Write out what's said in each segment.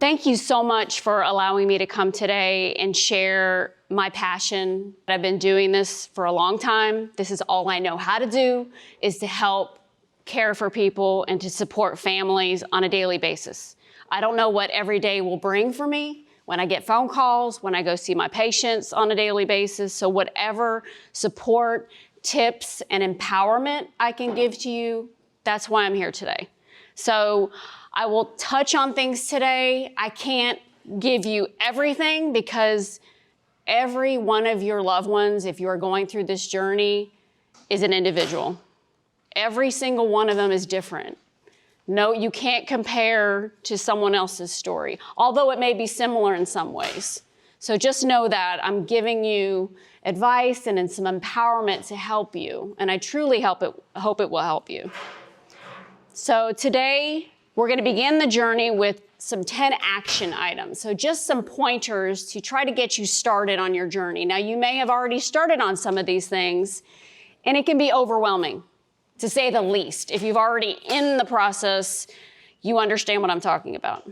Thank you so much for allowing me to come today and share my passion. I've been doing this for a long time. This is all I know how to do, is to help care for people and to support families on a daily basis. I don't know what every day will bring for me when I get phone calls, when I go see my patients on a daily basis. So whatever support, tips, and empowerment I can give to you, that's why I'm here today. So I will touch on things today. I can't give you everything because every one of your loved ones, if you are going through this journey, is an individual. Every single one of them is different. No, you can't compare to someone else's story, although it may be similar in some ways. So just know that I'm giving you advice and some empowerment to help you, and I truly hope it will help you. So today, we're going to begin the journey with some 10 action items. So just some pointers to try to get you started on your journey. Now, you may have already started on some of these things, and it can be overwhelming, to say the least. If you've already in the process, you understand what I'm talking about.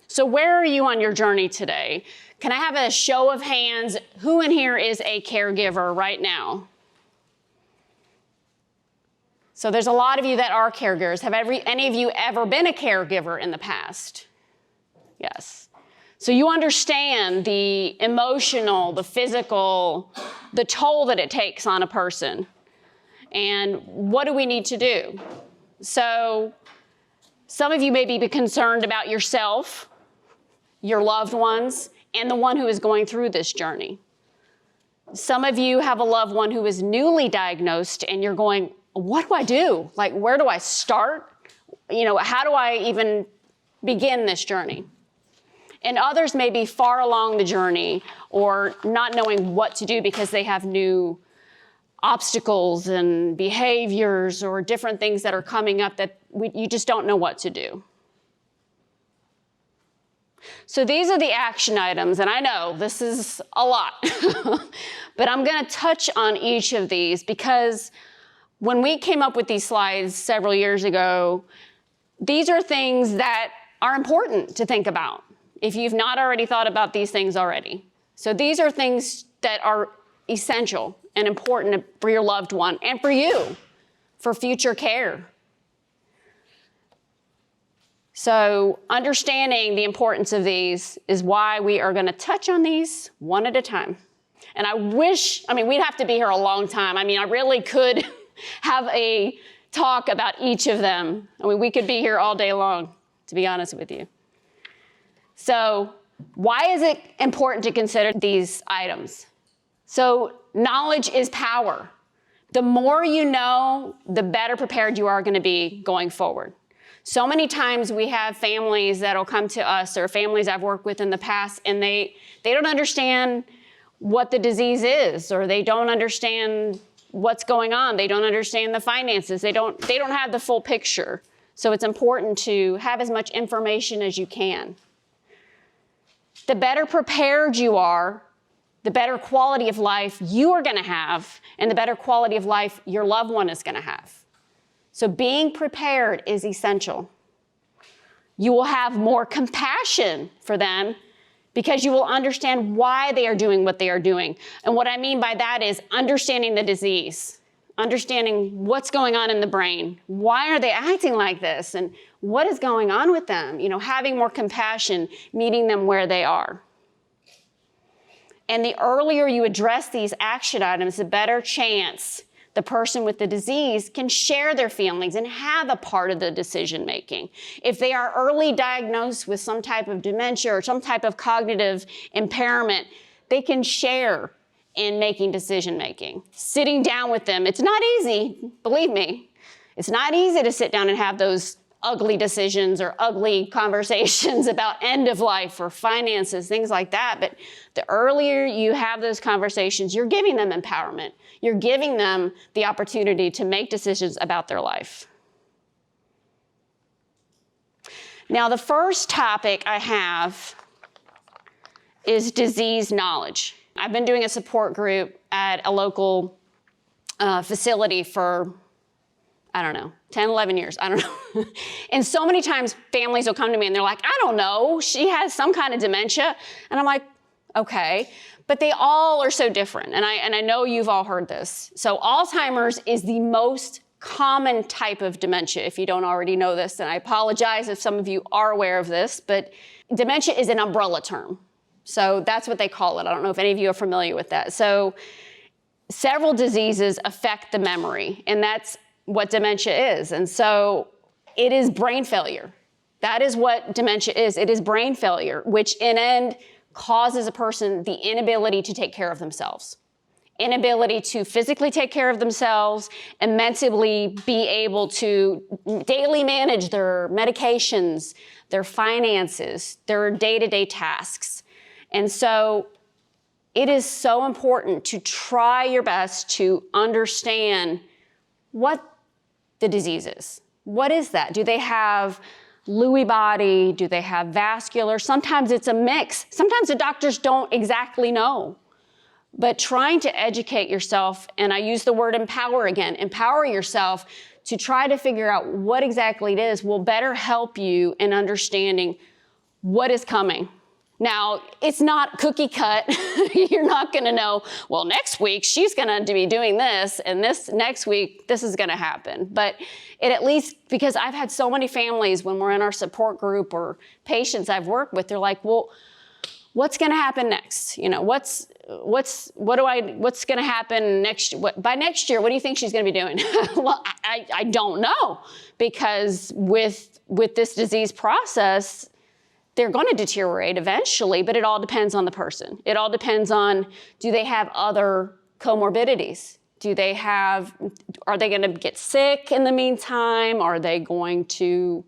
So where are you on your journey today? Can I have a show of hands? Who in here is a caregiver right now? So there's a lot of you that are caregivers. Have any of you ever been a caregiver in the past? Yes. So you understand the emotional, the physical, the toll that it takes on a person. And what do we need to do? So some of you may be concerned about yourself, your loved ones, and the one who is going through this journey. Some of you have a loved one who is newly diagnosed and you're going, what do I do? Like, where do I start? How do I even begin this journey? And others may be far along the journey or not knowing what to do because they have new obstacles and behaviors or different things that are coming up that you just don't know what to do. So these are the action items, and I know this is a lot, but I'm going to touch on each of these because when we came up with these slides several years ago, these are things that are important to think about if you've not already thought about these things already. So these are things that are essential and important for your loved one and for you, for future care. So understanding the importance of these is why we are going to touch on these one at a time. And we'd have to be here a long time. I really could have a talk about each of them. We could be here all day long, to be honest with you. So why is it important to consider these items? So knowledge is power. The more you know, the better prepared you are going to be going forward. So many times we have families that'll come to us or families I've worked with in the past, and they don't understand what the disease is, or they don't understand what's going on. They don't understand the finances. They don't have the full picture. So it's important to have as much information as you can. The better prepared you are, the better quality of life you are going to have, and the better quality of life your loved one is going to have. So being prepared is essential. You will have more compassion for them because you will understand why they are doing what they are doing. And what I mean by that is understanding the disease, understanding what's going on in the brain. Why are they acting like this? And what is going on with them? Having more compassion, meeting them where they are. And the earlier you address these action items, the better chance the person with the disease can share their feelings and have a part of the decision making. If they are early diagnosed with some type of dementia or some type of cognitive impairment, they can share in making decision making. Sitting down with them, it's not easy, believe me. It's not easy to sit down and have those ugly decisions or ugly conversations about end of life or finances, things like that. But the earlier you have those conversations, you're giving them empowerment. You're giving them the opportunity to make decisions about their life. Now, the first topic I have is disease knowledge. I've been doing a support group at a local facility for I don't know, 10, 11 years, I don't know. And so many times families will come to me and they're like, I don't know, she has some kind of dementia. And I'm like, okay, but they all are so different. And I know you've all heard this. So Alzheimer's is the most common type of dementia, if you don't already know this. And I apologize if some of you are aware of this, but dementia is an umbrella term. So that's what they call it. I don't know if any of you are familiar with that. So several diseases affect the memory, and that's what dementia is. And so it is brain failure. That is what dementia is. It is brain failure, which in end causes a person the inability to take care of themselves, inability to physically take care of themselves, and mentally be able to daily manage their medications, their finances, their day-to-day tasks. And so it is so important to try your best to understand what the disease is. What is that? Do they have Lewy body? Do they have vascular? Sometimes it's a mix. Sometimes the doctors don't exactly know. But trying to educate yourself, and I use the word empower again, empower yourself to try to figure out what exactly it is will better help you in understanding what is coming. Now, it's not cookie cut. You're not going to know, well, next week she's going to be doing this, and this next week this is going to happen. But it at least, because I've had so many families when we're in our support group or patients I've worked with, they're like, well, what's going to happen next? You know, what's going to happen next? By next year, what do you think she's going to be doing? Well, I don't know, because with this disease process, they're going to deteriorate eventually, but it all depends on the person. It all depends on, do they have other comorbidities? Are they going to get sick in the meantime? Are they going to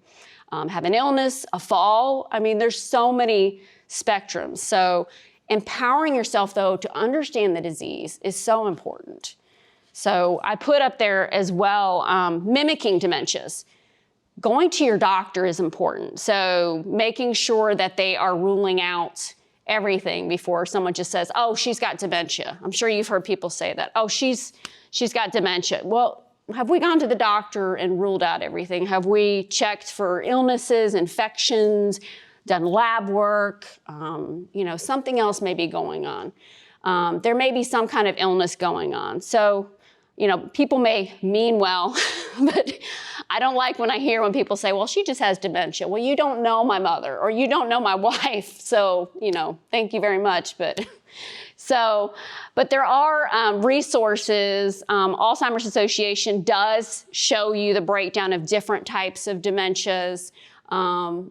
have an illness, a fall? I mean, there's so many spectrums. So empowering yourself, though, to understand the disease is so important. So I put up there as well, mimicking dementias. Going to your doctor is important. So making sure that they are ruling out everything before someone just says, oh, she's got dementia. I'm sure you've heard people say that. Oh, she's got dementia. Well, have we gone to the doctor and ruled out everything? Have we checked for illnesses, infections, done lab work? Something else may be going on. There may be some kind of illness going on. So, people may mean well, but I don't like when people say, well, she just has dementia. Well, you don't know my mother, or you don't know my wife. So, thank you very much. But there are resources. Alzheimer's Association does show you the breakdown of different types of dementias,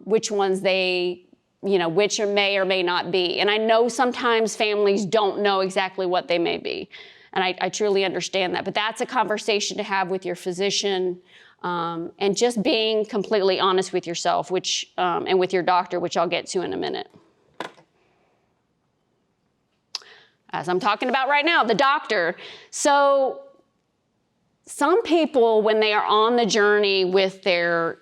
which ones which may or may not be. And I know sometimes families don't know exactly what they may be. And I truly understand that. But that's a conversation to have with your physician, and just being completely honest with yourself, and with your doctor, which I'll get to in a minute. As I'm talking about right now, the doctor. So some people, when they are on the journey with their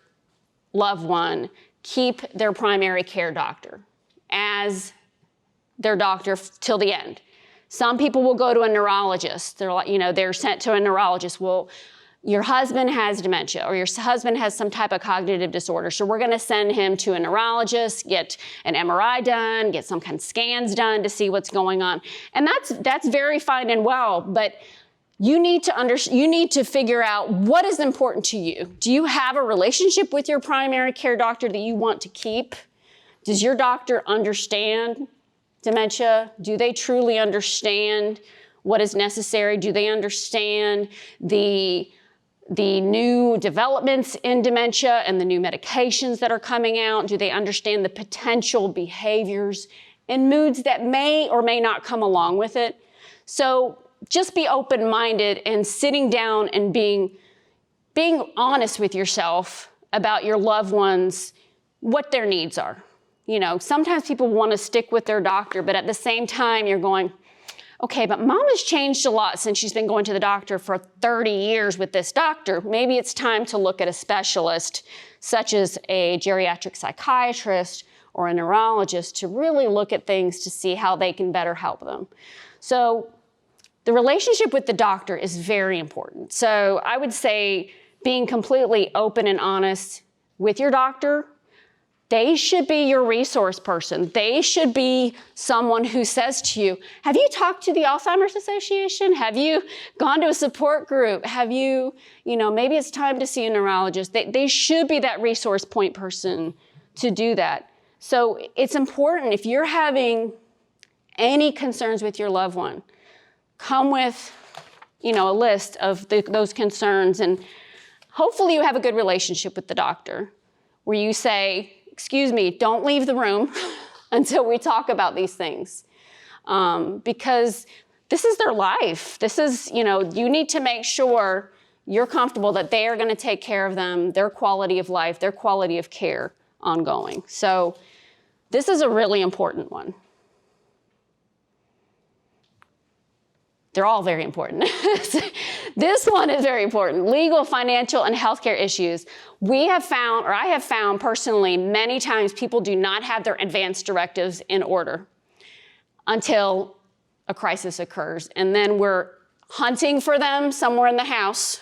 loved one, keep their primary care doctor as their doctor till the end. Some people will go to a neurologist. They're sent to a neurologist. Well, your husband has dementia, or your husband has some type of cognitive disorder, so we're going to send him to a neurologist, get an MRI done, get some kind of scans done to see what's going on. And that's very fine and well, but you need to figure out what is important to you. Do you have a relationship with your primary care doctor that you want to keep? Does your doctor understand dementia? Do they truly understand what is necessary? Do they understand the new developments in dementia and the new medications that are coming out? Do they understand the potential behaviors and moods that may or may not come along with it? So just be open-minded and sitting down and being honest with yourself about your loved ones, what their needs are. Sometimes people want to stick with their doctor, but at the same time, you're going, okay, but mom has changed a lot since she's been going to the doctor for 30 years with this doctor. Maybe it's time to look at a specialist, such as a geriatric psychiatrist or a neurologist, to really look at things to see how they can better help them. So the relationship with the doctor is very important. So I would say being completely open and honest with your doctor. They should be your resource person. They should be someone who says to you, have you talked to the Alzheimer's Association? Have you gone to a support group? Have you, maybe it's time to see a neurologist. They should be that resource point person to do that. So it's important, if you're having any concerns with your loved one, come with, a list of those concerns, and hopefully you have a good relationship with the doctor where you say, excuse me, don't leave the room until we talk about these things. Because this is their life. This is, you need to make sure you're comfortable that they are going to take care of them, their quality of life, their quality of care ongoing. So this is a really important one. They're all very important. This one is very important. Legal, financial, and healthcare issues. I have found personally many times people do not have their advance directives in order until a crisis occurs. And then we're hunting for them somewhere in the house,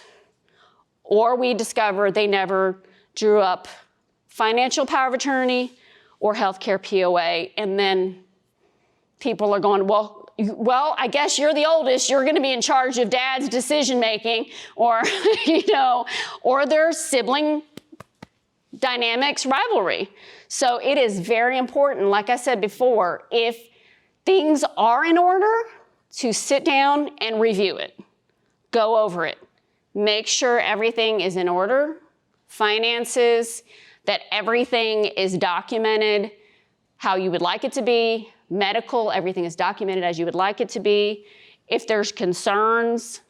or we discover they never drew up financial power of attorney or healthcare POA. And then people are going, well, I guess you're the oldest. You're going to be in charge of dad's decision-making, or, or their sibling dynamics rivalry. So it is very important, like I said before, if things are in order, to sit down and review it. Go over it. Make sure everything is in order. Finances, that everything is documented how you would like it to be. Medical, everything is documented as you would like it to be. If there's concerns,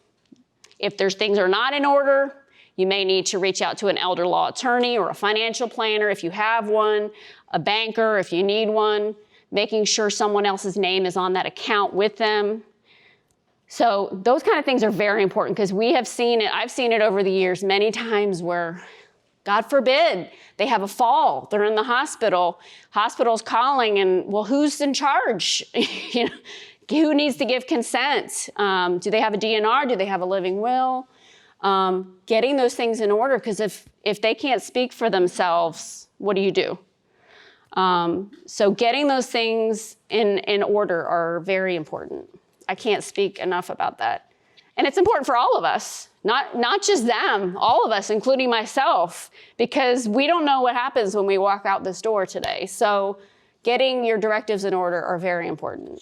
if there's things are not in order, you may need to reach out to an elder law attorney or a financial planner if you have one, a banker if you need one, making sure someone else's name is on that account with them. So those kind of things are very important, because we have seen it, I've seen it over the years many times where, God forbid, they have a fall, they're in the hospital's calling, and well, who's in charge? Who needs to give consent? Do they have a DNR? Do they have a living will? Getting those things in order, because if they can't speak for themselves, what do you do? So getting those things in order are very important. I can't speak enough about that. And it's important for all of us, not just them, all of us, including myself, because we don't know what happens when we walk out this door today. So getting your directives in order are very important.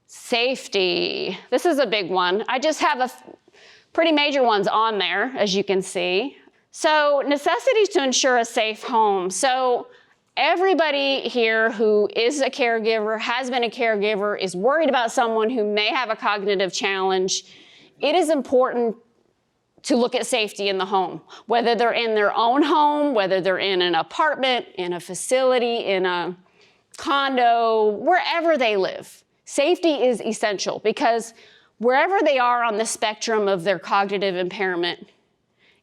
Safety. This is a big one. I just have pretty major ones on there, as you can see. So necessities to ensure a safe home. So everybody here who is a caregiver, has been a caregiver, is worried about someone who may have a cognitive challenge. It is important to look at safety in the home, whether they're in their own home, whether they're in an apartment, in a facility, in a condo, wherever they live. Safety is essential, because wherever they are on the spectrum of their cognitive impairment,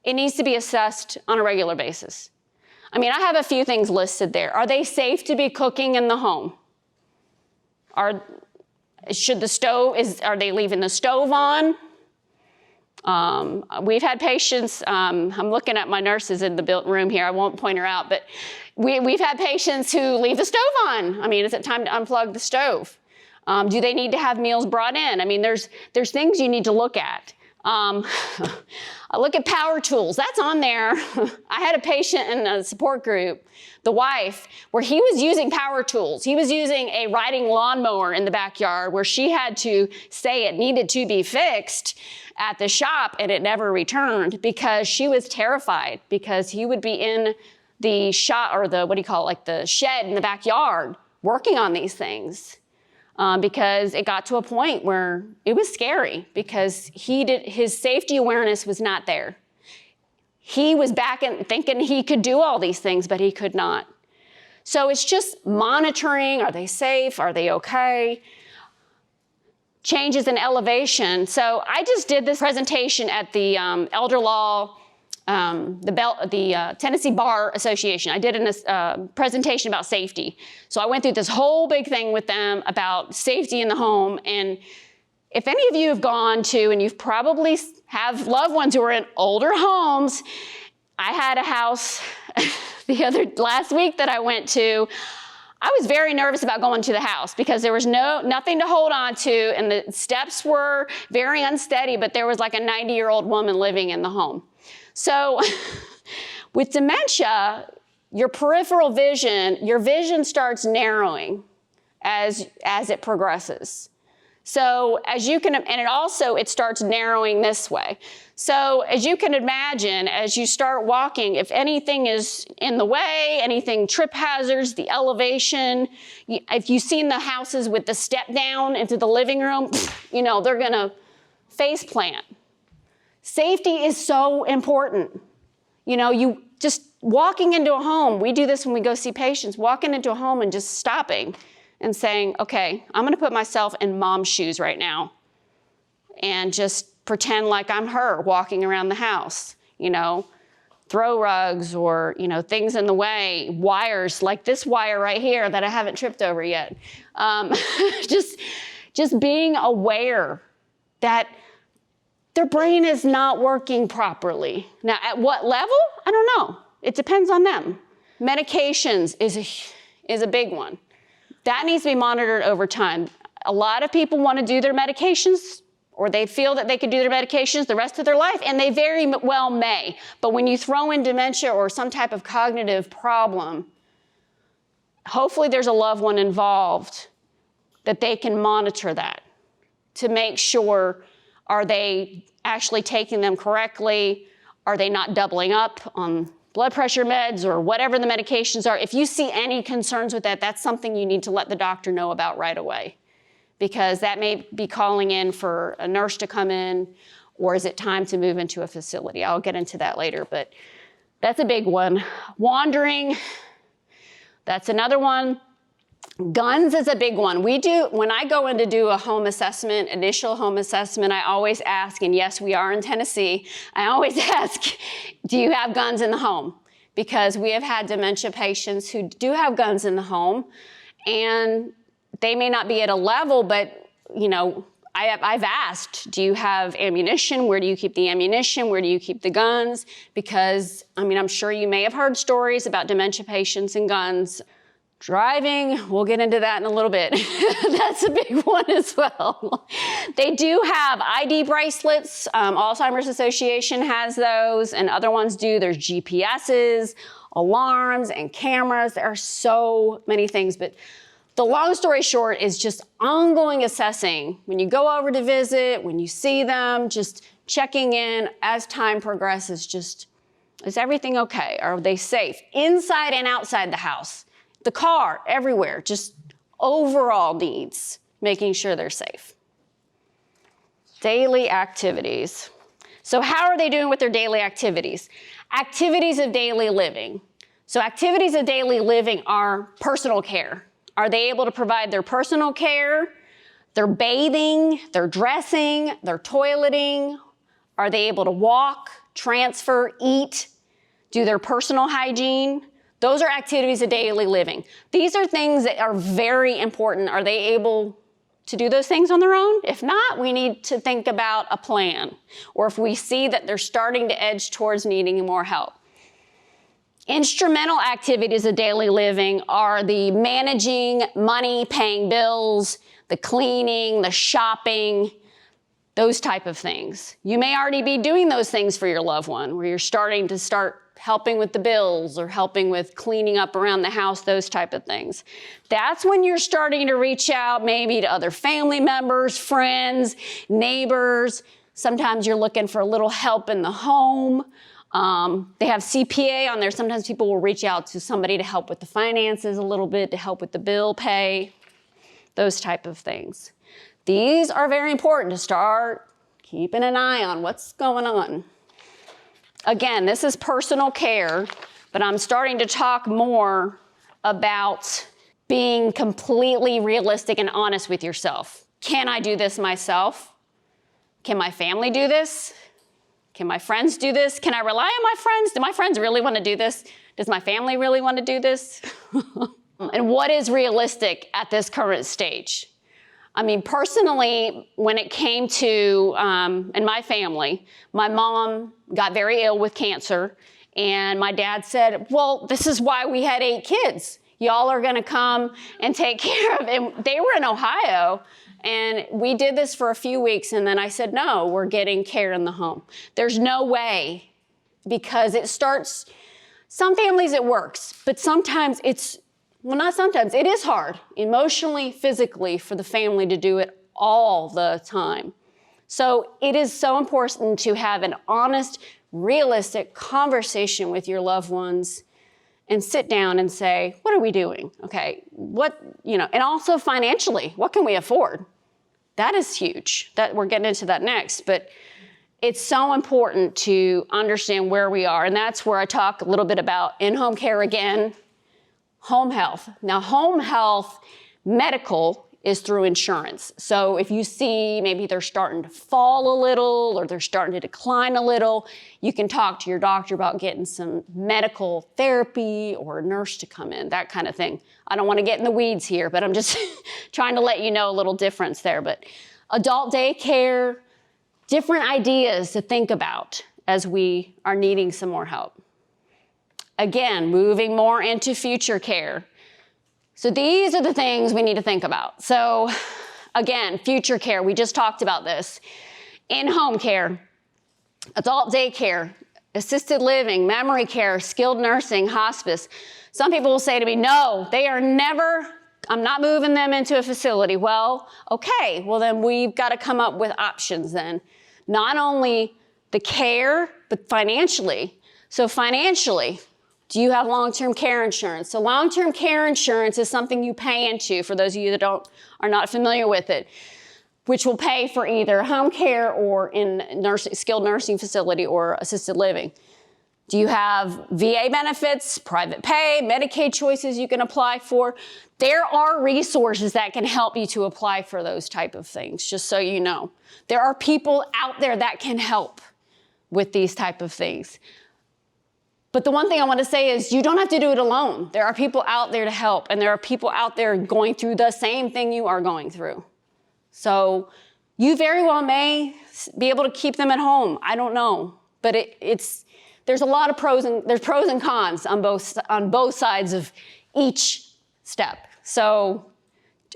it needs to be assessed on a regular basis. I mean, I have a few things listed there. Are they safe to be cooking in the home? Are they leaving the stove on? We've had patients, I'm looking at my nurses in the room here, I won't point her out, but we've had patients who leave the stove on. I mean, is it time to unplug the stove? Do they need to have meals brought in? I mean, there's things you need to look at. I look at power tools, that's on there. I had a patient in a support group, the wife, where he was using power tools. He was using a riding lawnmower in the backyard, where she had to say it needed to be fixed at the shop, and it never returned, because she was terrified, because he would be in the shop, or the shed in the backyard working on these things. Because it got to a point where it was scary, because his safety awareness was not there. He was back and thinking he could do all these things, but he could not. So it's just monitoring. Are they safe? Are they okay? Changes in elevation. So I just did this presentation at the Elder Law, the Tennessee Bar Association. I did a presentation about safety. So I went through this whole big thing with them about safety in the home, and If any of you have gone to, and you've probably have loved ones who are in older homes, I had a house last week that I went to. I was very nervous about going to the house because there was nothing to hold on to, and the steps were very unsteady, but there was like a 90-year-old woman living in the home. So with dementia, your peripheral vision, your vision starts narrowing as it progresses. So as you can, and it starts narrowing this way. So as you can imagine, as you start walking, if anything is in the way, anything trip hazards, the elevation, if you've seen the houses with the step down into the living room, you know, they're gonna face plant. Safety is so important. You know, you just walking into a home, we do this when we go see patients, walking into a home and just stopping and saying, okay, I'm gonna put myself in mom's shoes right now and just pretend like I'm her walking around the house, you know, throw rugs or, you know, things in the way, wires like this wire right here that I haven't tripped over yet. Just being aware that their brain is not working properly. Now, at what level? I don't know. It depends on them. Medications is a big one. That needs to be monitored over time. A lot of people want to do their medications, or they feel that they could do their medications the rest of their life, and they very well may. But when you throw in dementia or some type of cognitive problem, hopefully there's a loved one involved that they can monitor that to make sure, are they actually taking them correctly? Are they not doubling up on blood pressure meds or whatever the medications are? If you see any concerns with that, that's something you need to let the doctor know about right away, because that may be calling in for a nurse to come in, or is it time to move into a facility? I'll get into that later, but that's a big one. Wandering, that's another one. Guns is a big one. When I go in to do a home assessment, initial home assessment, I always ask, and yes, we are in Tennessee, I always ask, do you have guns in the home? Because we have had dementia patients who do have guns in the home, and they may not be at a level, but, you know, I've asked, do you have ammunition? Where do you keep the ammunition? Where do you keep the guns? Because, I mean, I'm sure you may have heard stories about dementia patients and guns. Driving, we'll get into that in a little bit. That's a big one as well. They do have ID bracelets. Alzheimer's Association has those, and other ones do. There's GPSs, alarms, and cameras. There are so many things, but the long story short is just ongoing assessing. When you go over to visit, when you see them, just checking in as time progresses, just, is everything okay? Are they safe? Inside and outside the house. The car, everywhere, just overall needs, making sure they're safe. Daily activities. So how are they doing with their daily activities? Activities of daily living. So activities of daily living are personal care. Are they able to provide their personal care, their bathing, their dressing, their toileting? Are they able to walk, transfer, eat, do their personal hygiene? Those are activities of daily living. These are things that are very important. Are they able to do those things on their own? If not, we need to think about a plan, or if we see that they're starting to edge towards needing more help. Instrumental activities of daily living are the managing money, paying bills, the cleaning, the shopping, those type of things. You may already be doing those things for your loved one, where you're starting to helping with the bills or helping with cleaning up around the house, those type of things. That's when you're starting to reach out maybe to other family members, friends, neighbors. Sometimes you're looking for a little help in the home. They have CPA on there. Sometimes people will reach out to somebody to help with the finances a little bit, to help with the bill pay, those type of things. These are very important to start keeping an eye on what's going on. Again, this is personal care, but I'm starting to talk more about being completely realistic and honest with yourself. Can I do this myself? Can my family do this? Can my friends do this? Can I rely on my friends? Do my friends really want to do this? Does my family really want to do this? And what is realistic at this current stage? I mean, personally, when it came to, in my family, my mom got very ill with cancer, and my dad said, well, this is why we had 8 kids. Y'all are gonna come and take care of it. And they were in Ohio, and we did this for a few weeks, and then I said, no, we're getting care in the home. There's no way, because it starts, some families it works, but sometimes it's, well, not sometimes, it is hard, emotionally, physically, for the family to do it all the time. So it is so important to have an honest, realistic conversation with your loved ones and sit down and say, what are we doing? Okay, and also financially, what can we afford? That is huge. That we're getting into that next, but it's so important to understand where we are, and that's where I talk a little bit about in-home care again. Home health. Now, home health medical is through insurance. So if you see maybe they're starting to fall a little or they're starting to decline a little, you can talk to your doctor about getting some medical therapy or a nurse to come in, that kind of thing. I don't want to get in the weeds here, but I'm just trying to let you know a little difference there. But adult daycare, different ideas to think about as we are needing some more help. Again, moving more into future care. So these are the things we need to think about. So again, future care, we just talked about this. In-home care, adult daycare, assisted living, memory care, skilled nursing, hospice. Some people will say to me, no, I'm not moving them into a facility. Well, okay, well then we've got to come up with options then. Not only the care, but financially. So financially, do you have long-term care insurance? So long-term care insurance is something you pay into, for those of you that are not familiar with it, which will pay for either home care or in skilled nursing facility or assisted living. Do you have VA benefits, private pay, Medicaid choices you can apply for? There are resources that can help you to apply for those type of things, just so you know. There are people out there that can help with these type of things. But the one thing I want to say is you don't have to do it alone. There are people out there to help, and there are people out there going through the same thing you are going through. So you very well may be able to keep them at home. I don't know, but there's a lot of pros and cons on both sides of each step. So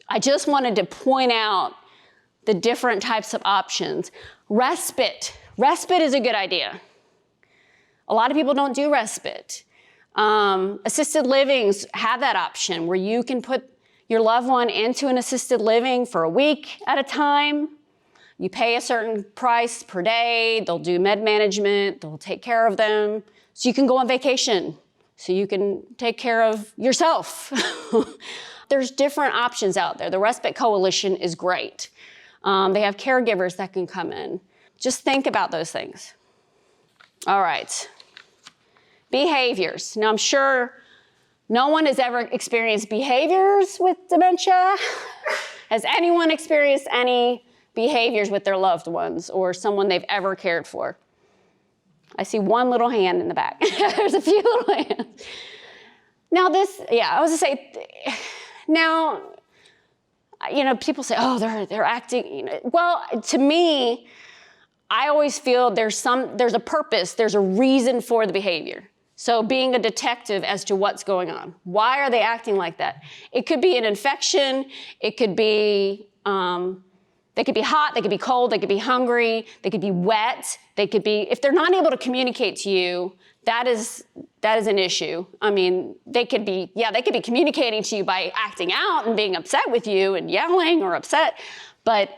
I just wanted to point out the different types of options. Respite is a good idea. A lot of people don't do respite. Assisted livings have that option where you can put your loved one into an assisted living for a week at a time. You pay a certain price per day. They'll do med management. They'll take care of them. So you can go on vacation. So you can take care of yourself. There's different options out there. The Respite Coalition is great. They have caregivers that can come in. Just think about those things. All right. Behaviors. Now, I'm sure no one has ever experienced behaviors with dementia. Has anyone experienced any behaviors with their loved ones or someone they've ever cared for? I see one little hand in the back. There's a few little hands. Now I was gonna say, now, people say, oh, they're acting, Well, to me, I always feel there's a purpose, there's a reason for the behavior. So being a detective as to what's going on. Why are they acting like that? It could be an infection. It could be, they could be hot, they could be cold, they could be hungry, they could be wet. They could be, if they're not able to communicate to you, that is an issue. I mean, they could be communicating to you by acting out and being upset with you and yelling or upset, but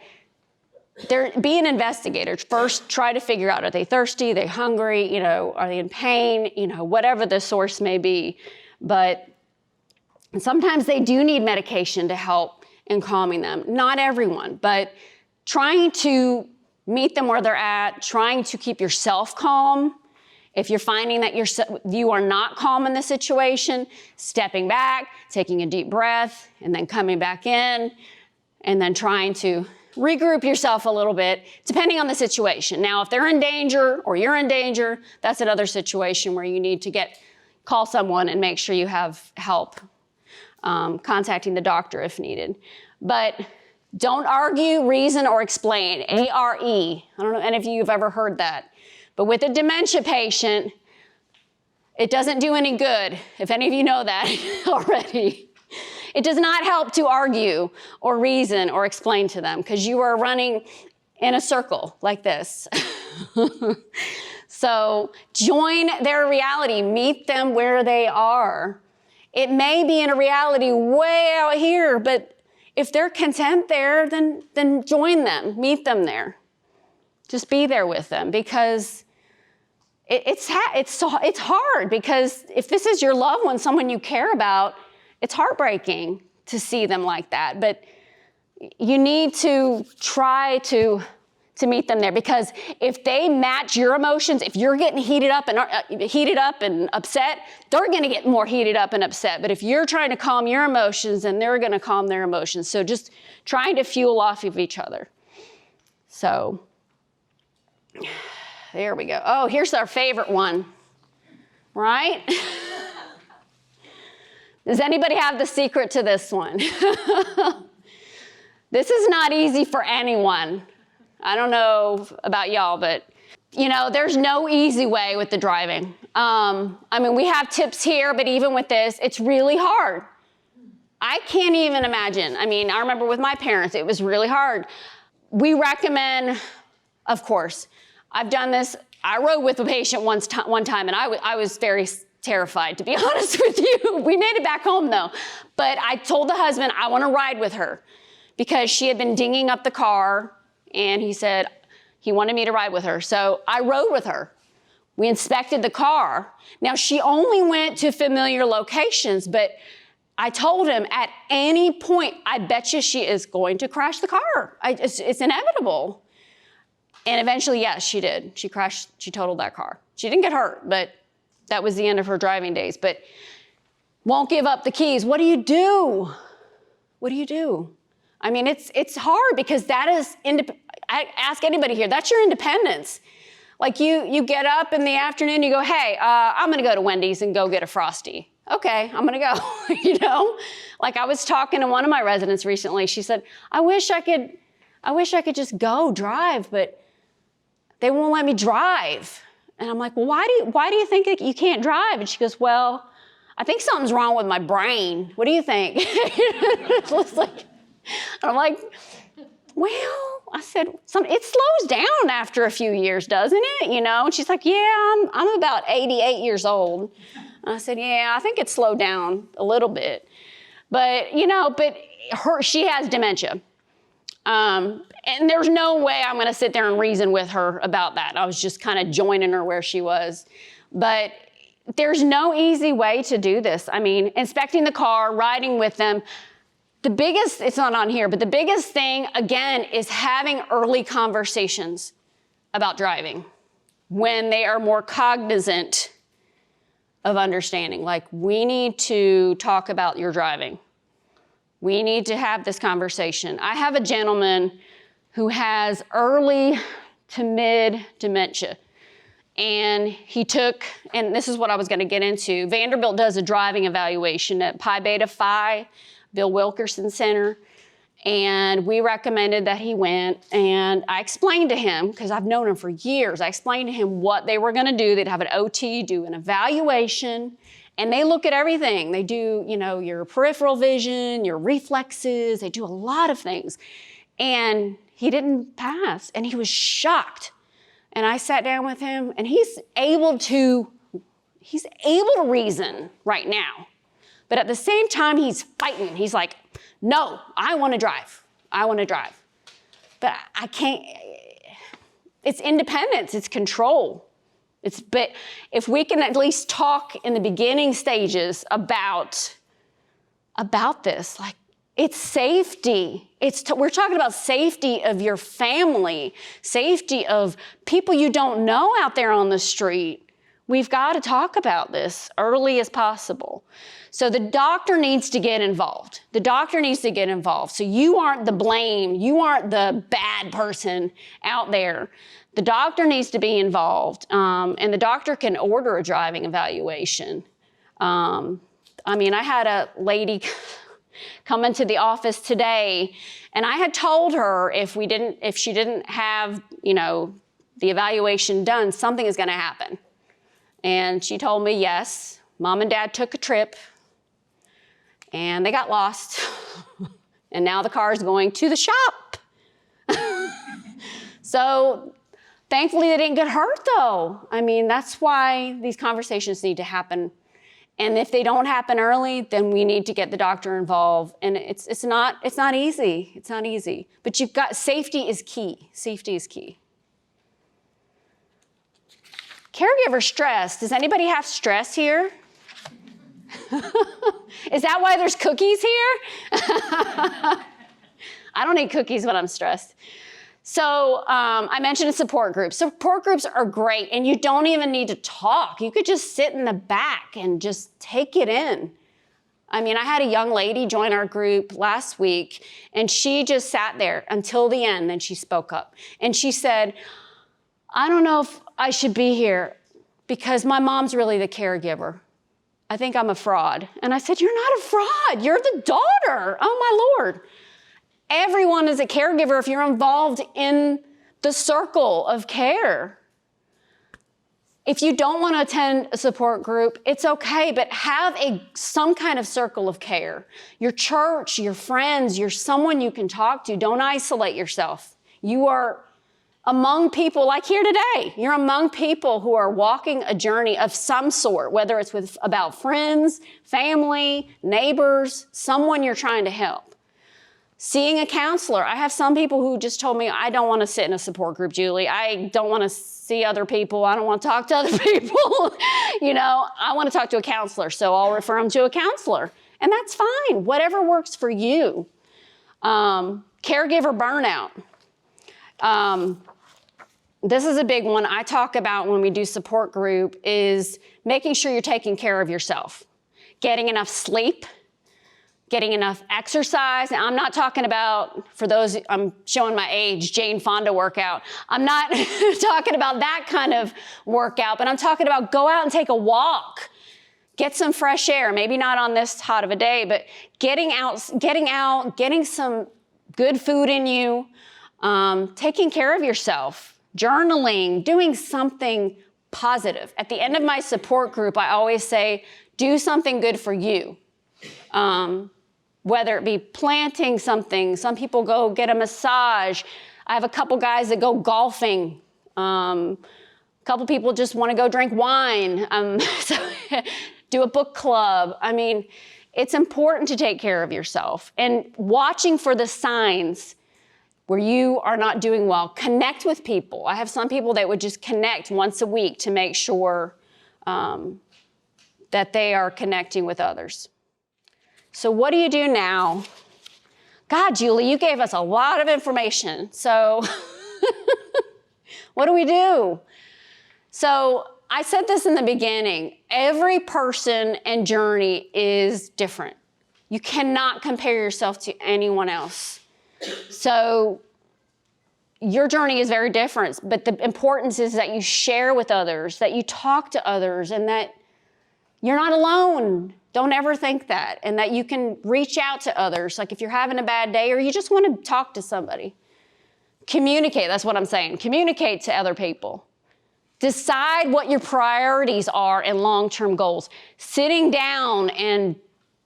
be an investigator. First, try to figure out, are they thirsty, are they hungry, are they in pain, whatever the source may be. But sometimes they do need medication to help in calming them. Not everyone, but trying to meet them where they're at, trying to keep yourself calm. If you're finding that you are not calm in the situation, stepping back, taking a deep breath, and then coming back in, and then trying to regroup yourself a little bit, depending on the situation. Now, if they're in danger or you're in danger, that's another situation where you need to call someone and make sure you have help, contacting the doctor if needed. But Don't argue, reason, or explain. A-R-E. I don't know any of you have ever heard that. But with a dementia patient, it doesn't do any good, if any of you know that already. It does not help to argue or reason or explain to them because you are running in a circle like this. So join their reality. Meet them where they are. It may be in a reality way out here, but if they're content there, then join them. Meet them there. Just be there with them because it's hard because if this is your loved one, someone you care about, it's heartbreaking to see them like that. But you need to try to meet them there because if they match your emotions, if you're getting heated up and upset, they're going to get more heated up and upset. But if you're trying to calm your emotions, then they're going to calm their emotions. So just trying to fuel off of each other. So there we go. Oh, here's our favorite one, right? Does anybody have the secret to this one? This is not easy for anyone. I don't know about y'all, but there's no easy way with the driving. We have tips here, but even with this, it's really hard. I can't even imagine. I remember with my parents, it was really hard. We recommend, of course, I've done this. I rode with a patient one time, and I was very terrified, to be honest with you. We made it back home, though. But I told the husband I want to ride with her because she had been dinging up the car, and he said he wanted me to ride with her. So I rode with her. We inspected the car. Now, she only went to familiar locations, but I told him at any point, I bet you she is going to crash the car. It's inevitable. And eventually, yes, she did. She crashed, she totaled that car. She didn't get hurt, but that was the end of her driving days. But won't give up the keys. What do you do? What do you do? It's hard because that is, I ask anybody here, that's your independence. Like you get up in the afternoon, you go, hey, I'm gonna go to Wendy's and go get a Frosty. Okay, I'm gonna go, Like I was talking to one of my residents recently, she said, I wish I could just go drive, but they won't let me drive. And I'm like, well, why do you think that you can't drive? And she goes, well, I think something's wrong with my brain. What do you think? I'm like, well, I said, it slows down after a few years, doesn't it? And she's like, yeah, I'm about 88 years old. And I said, yeah, I think it slowed down a little bit. But, she has dementia. And there's no way I'm going to sit there and reason with her about that. I was just kind of joining her where she was. But there's no easy way to do this. Inspecting the car, riding with them. It's not on here, but the biggest thing, again, is having early conversations about driving when they are more cognizant of understanding. Like, we need to talk about your driving. We need to have this conversation. I have a gentleman who has early to mid dementia. And he took, and this is what I was going to get into, Vanderbilt does a driving evaluation at Pi Beta Phi, Bill Wilkerson Center. And we recommended that he went, and I explained to him, because I've known him for years, I explained to him what they were going to do. They'd have an OT, do an evaluation, and they look at everything. They do, your peripheral vision, your reflexes, they do a lot of things. And he didn't pass, and he was shocked. And I sat down with him, and he's able to reason right now. But at the same time, he's fighting. He's like, no, I want to drive. But I can't. It's independence. It's control. But if we can at least talk in the beginning stages about this, like, it's safety. We're talking about safety of your family, safety of people you don't know out there on the street. We've got to talk about this early as possible. So the doctor needs to get involved. So you aren't the blame. You aren't the bad person out there. The doctor needs to be involved. And the doctor can order a driving evaluation. I had a lady come into the office today, and I had told her if she didn't have, the evaluation done, something is going to happen. And she told me, yes, Mom and Dad took a trip, and they got lost, and now the car is going to the shop. So thankfully, they didn't get hurt, though. I mean, that's why these conversations need to happen. And if they don't happen early, then we need to get the doctor involved. And it's not easy. It's not easy. But safety is key. Safety is key. Caregiver stress. Does anybody have stress here? Is that why there's cookies here? I don't eat cookies when I'm stressed. So I mentioned a support group. Support groups are great, and you don't even need to talk. You could just sit in the back and just take it in. I mean, I had a young lady join our group last week, and she just sat there until the end, then she spoke up. And she said, I don't know if I should be here because my mom's really the caregiver. I think I'm a fraud. And I said, you're not a fraud. You're the daughter. Oh, my Lord. Everyone is a caregiver if you're involved in the circle of care. If you don't want to attend a support group, it's okay, but have some kind of circle of care. Your church, your friends, you're someone you can talk to. Don't isolate yourself. You are among people like here today. You're among people who are walking a journey of some sort, whether it's about friends, family, neighbors, someone you're trying to help. Seeing a counselor. I have some people who just told me, I don't want to sit in a support group, Julie. I don't want to see other people. I don't want to talk to other people. I want to talk to a counselor, so I'll refer them to a counselor. And that's fine, whatever works for you. Caregiver burnout. This is a big one I talk about when we do support group is making sure you're taking care of yourself. Getting enough sleep. Getting enough exercise. And I'm not talking about, for those, I'm showing my age, Jane Fonda workout. I'm not talking about that kind of workout, but I'm talking about go out and take a walk. Get some fresh air. Maybe not on this hot of a day, but getting some good food in you, taking care of yourself, journaling, doing something positive. At the end of my support group, I always say, do something good for you. Whether it be planting something, some people go get a massage. I have a couple guys that go golfing. A couple people just want to go drink wine. So do a book club. I mean, it's important to take care of yourself and watching for the signs where you are not doing well. Connect with people. I have some people that would just connect once a week to make sure that they are connecting with others. So what do you do now? God, Julie, you gave us a lot of information. So what do we do? So I said this in the beginning. Every person and journey is different. You cannot compare yourself to anyone else. So your journey is very different, but the importance is that you share with others, that you talk to others, and that you're not alone. Don't ever think that. And that you can reach out to others. Like if you're having a bad day or you just want to talk to somebody. Communicate, that's what I'm saying. Communicate to other people. Decide what your priorities are and long-term goals. Sitting down and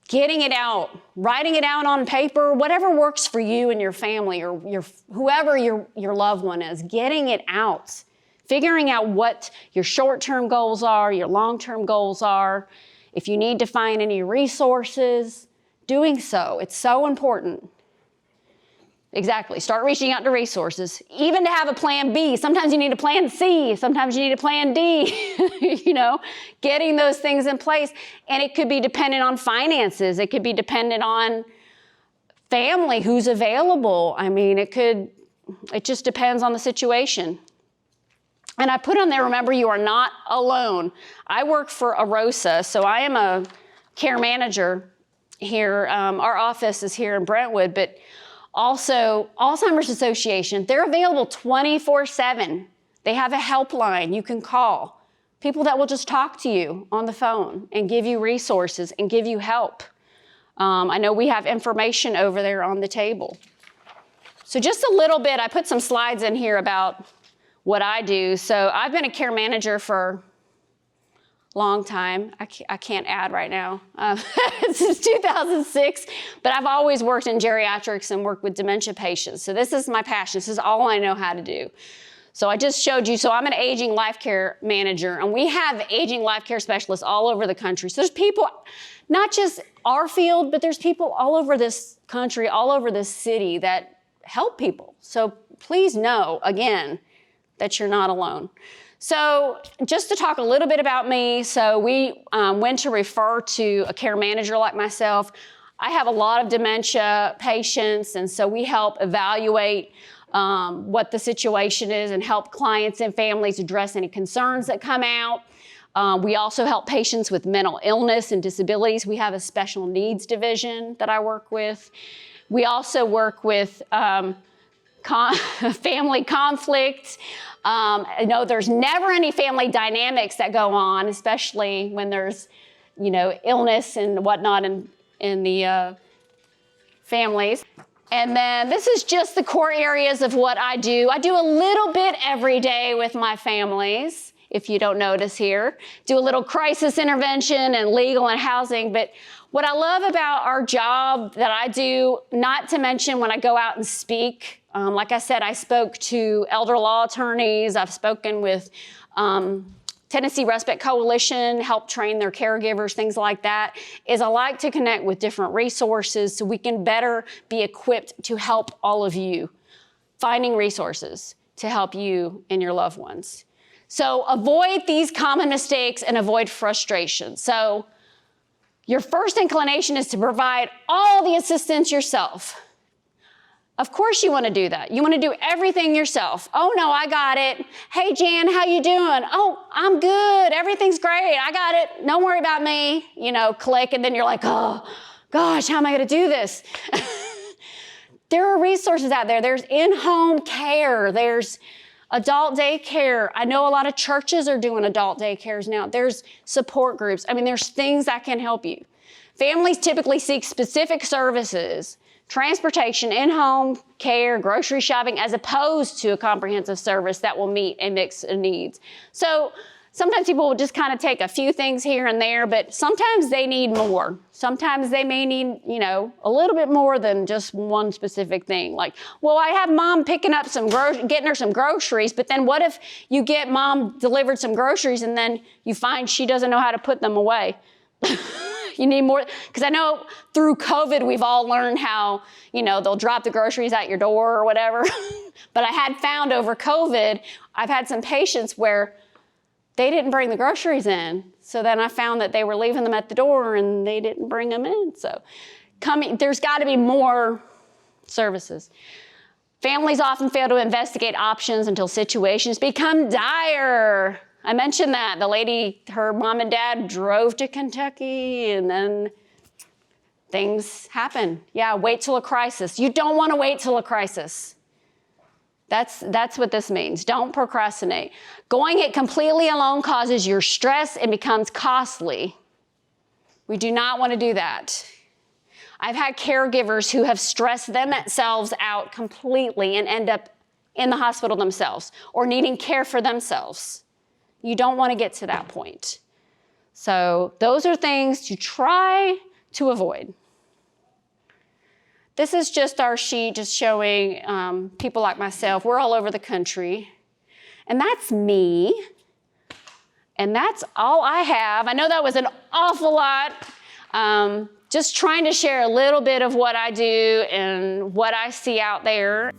getting it out, writing it out on paper, whatever works for you and your family or whoever your loved one is, getting it out. Figuring out what your short-term goals are, your long-term goals are. If you need to find any resources, doing so. It's so important. Exactly. Start reaching out to resources. Even to have a plan B. Sometimes you need a plan C. Sometimes you need a plan D. Getting those things in place. And it could be dependent on finances. It could be dependent on family, who's available. I mean, it just depends on the situation. And I put on there, remember, you are not alone. I work for AROSA, so I am a care manager here. Our office is here in Brentwood, but also Alzheimer's Association. They're available 24/7. They have a helpline you can call. People that will just talk to you on the phone and give you resources and give you help. I know we have information over there on the table. So just a little bit, I put some slides in here about what I do. So I've been a care manager for a long time. I can't add right now. Since 2006, but I've always worked in geriatrics and worked with dementia patients. So this is my passion. This is all I know how to do. So I just showed you, so I'm an aging life care manager, and we have aging life care specialists all over the country. So there's people, not just our field, but there's people all over this country, all over this city that help people. So please know, again, that you're not alone. So just to talk a little bit about me, so we went to refer to a care manager like myself. I have a lot of dementia patients, and so we help evaluate what the situation is and help clients and families address any concerns that come out. We also help patients with mental illness and disabilities. We have a special needs division that I work with. We also work with family conflict. I know there's never any family dynamics that go on, especially when there's, illness and whatnot in the families. And then this is just the core areas of what I do. I do a little bit every day with my families, if you don't notice here. Do a little crisis intervention and legal and housing. But what I love about our job that I do, not to mention when I go out and speak, like I said, I spoke to elder law attorneys. I've spoken with Tennessee Respite Coalition, help train their caregivers, things like that, is I like to connect with different resources so we can better be equipped to help all of you, finding resources to help you and your loved ones. So avoid these common mistakes and avoid frustration. So your first inclination is to provide all the assistance yourself. Of course you want to do that. You want to do everything yourself. Oh no, I got it. Hey Jan, how you doing? Oh, I'm good. Everything's great. I got it. Don't worry about me. Click, and then you're like, oh gosh, how am I going to do this? There are resources out there. There's in-home care. There's adult daycare. I know a lot of churches are doing adult daycares now. There's support groups. There's things that can help you. Families typically seek specific services, transportation, in-home care, grocery shopping, as opposed to a comprehensive service that will meet a mix of needs. So sometimes people will just kind of take a few things here and there, but sometimes they need more. Sometimes they may need, a little bit more than just one specific thing. Like, well, I have mom picking up getting her some groceries, but then what if you get mom delivered some groceries and then you find she doesn't know how to put them away? You need more, because I know through COVID, we've all learned how, they'll drop the groceries at your door or whatever. But I had found over COVID, I've had some patients where they didn't bring the groceries in. So then I found that they were leaving them at the door and they didn't bring them in. So there's got to be more services. Families often fail to investigate options until situations become dire. I mentioned that. The lady, her mom and dad drove to Kentucky and then things happen. Yeah, wait till a crisis. You don't want to wait till a crisis. That's what this means. Don't procrastinate. Going it completely alone causes your stress and becomes costly. We do not want to do that. I've had caregivers who have stressed themselves out completely and end up in the hospital themselves or needing care for themselves. You don't want to get to that point. So those are things to try to avoid. This is just our sheet just showing people like myself. We're all over the country. And that's me. And that's all I have. I know that was an awful lot. Just trying to share a little bit of what I do and what I see out there.